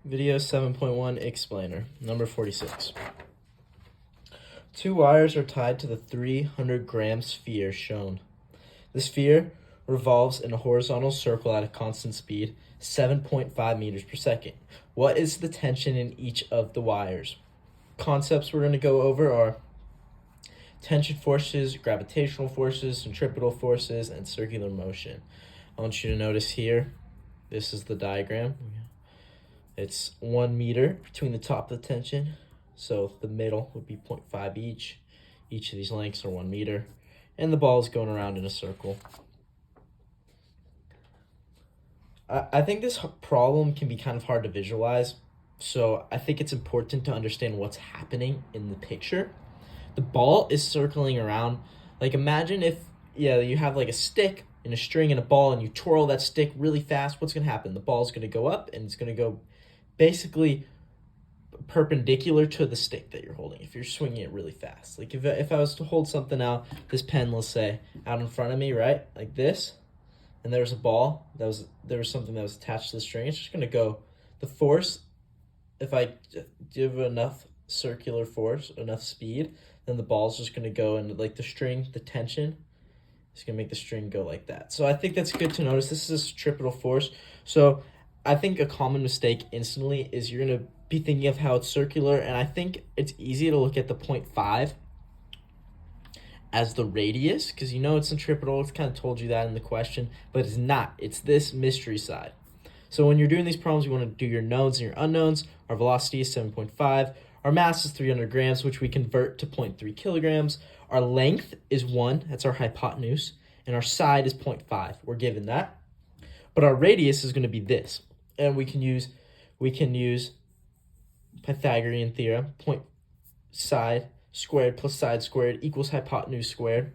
Video 7.1 Explainer, number 46. Two wires are tied to the 300-gram sphere shown. The sphere revolves in a horizontal circle at a constant speed, 7.5 meters per second. What is the tension in each of the wires? Concepts we're going to go over are tension forces, gravitational forces, centripetal forces, and circular motion. I want you to notice here, this is the diagram. It's 1 meter between the top of the tension, so the middle would be 0.5 each. Each of these lengths are 1 meter, and the ball is going around in a circle. I think this problem can be kind of hard to visualize, so I think it's important to understand what's happening in the picture. The ball is circling around. Like, imagine if you have like a stick and a string and a ball, and you twirl that stick really fast. What's going to happen? The ball's going to go up, and it's going to go basically perpendicular to the stick that you're holding if you're swinging it really fast. Like if I was to hold something out, this pen, let's say, out in front of me, right, like this, and there was a ball, there was something that was attached to the string, it's just going to go, the force, if I give enough circular force, enough speed, then the ball's just going to go, and like the string, the tension, is going to make the string go like that. So I think that's good to notice. This is a centripetal force. So I think a common mistake instantly is you're going to be thinking of how it's circular, and I think it's easy to look at the 0.5 as the radius, because you know it's centripetal. It's kind of told you that in the question, but it's not. It's this mystery side. So when you're doing these problems, you want to do your knowns and your unknowns. Our velocity is 7.5. Our mass is 300 grams, which we convert to 0.3 kilograms. Our length is 1. That's our hypotenuse. And our side is 0.5. We're given that. But our radius is going to be this. And we can use Pythagorean theorem, point side squared plus side squared equals hypotenuse squared.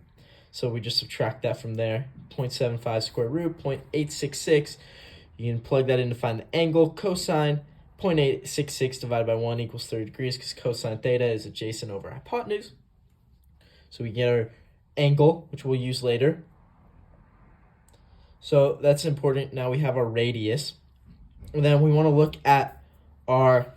So we just subtract that from there. 0.75 square root, 0.866. You can plug that in to find the angle. Cosine 0.866 divided by 1 equals 30 degrees, because cosine theta is adjacent over hypotenuse. So we get our angle, which we'll use later. So that's important. Now we have our radius. And then we want to look at our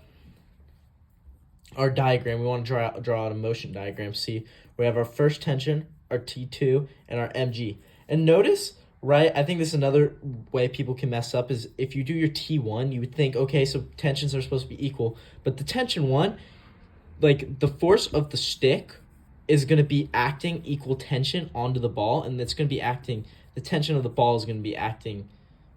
diagram. We want to draw out a motion diagram. See, we have our first tension, our T2, and our mg. And notice, right, I think this is another way people can mess up, is if you do your T1, you would think, okay, so tensions are supposed to be equal. But the tension 1, like the force of the stick is going to be acting equal tension onto the ball, and it's going to be acting, the tension of the ball is going to be acting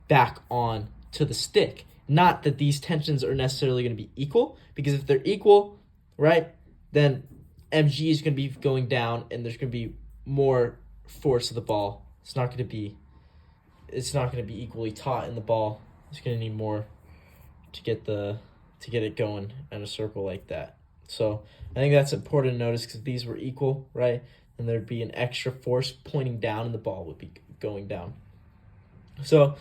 back on to the stick. Not that these tensions are necessarily going to be equal, because if they're equal, right, then mg is going to be going down, and there's going to be more force of the ball. It's not going to be equally taut in the ball. It's going to need more to get it going in a circle like that. So I think that's important to notice, because if these were equal, right, then there'd be an extra force pointing down, and the ball would be going down. So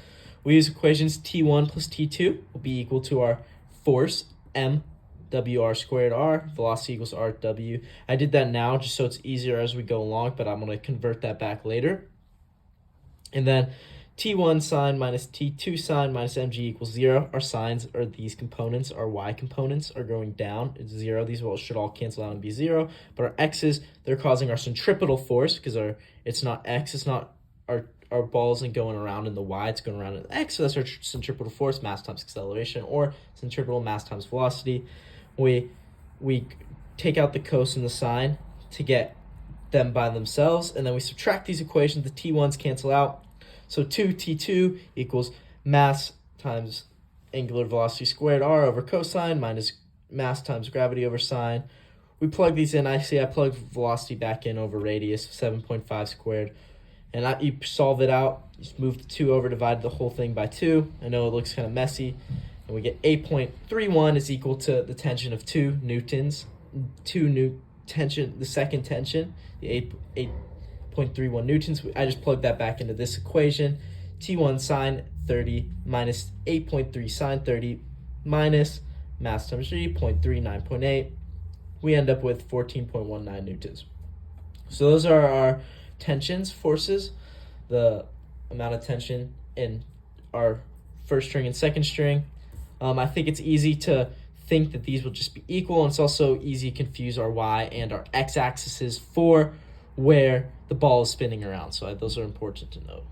we use equations. T1 plus T2 will be equal to our force, M, WR squared R, velocity equals RW. I did that now just so it's easier as we go along, but I'm going to convert that back later. And then T1 sine minus T2 sine minus mg equals 0. Our sines are these components. Our y components are going down. It's 0. These should all cancel out and be 0. But our x's, they're causing our centripetal force, because it's not x, it's not our ball isn't going around in the y, it's going around in the x, so that's our centripetal force, mass times acceleration, or centripetal mass times velocity. We take out the cos and the sine to get them by themselves, and then we subtract these equations. The T1s cancel out. So 2T2 equals mass times angular velocity squared r over cosine minus mass times gravity over sine. We plug these in. I plugged velocity back in over radius, 7.5 squared. And you solve it out. You just move the 2 over, divide the whole thing by 2. I know it looks kind of messy. And we get 8.31 is equal to the tension of 2 newtons. The second tension, the 8.31 newtons. I just plugged that back into this equation. T1 sine 30 minus 8.3 sine 30 minus mass times g, 0.39.8. We end up with 14.19 newtons. So those are our tensions, forces, the amount of tension in our first string and second string. I think it's easy to think that these will just be equal, and it's also easy to confuse our y and our x-axes for where the ball is spinning around. So those are important to note.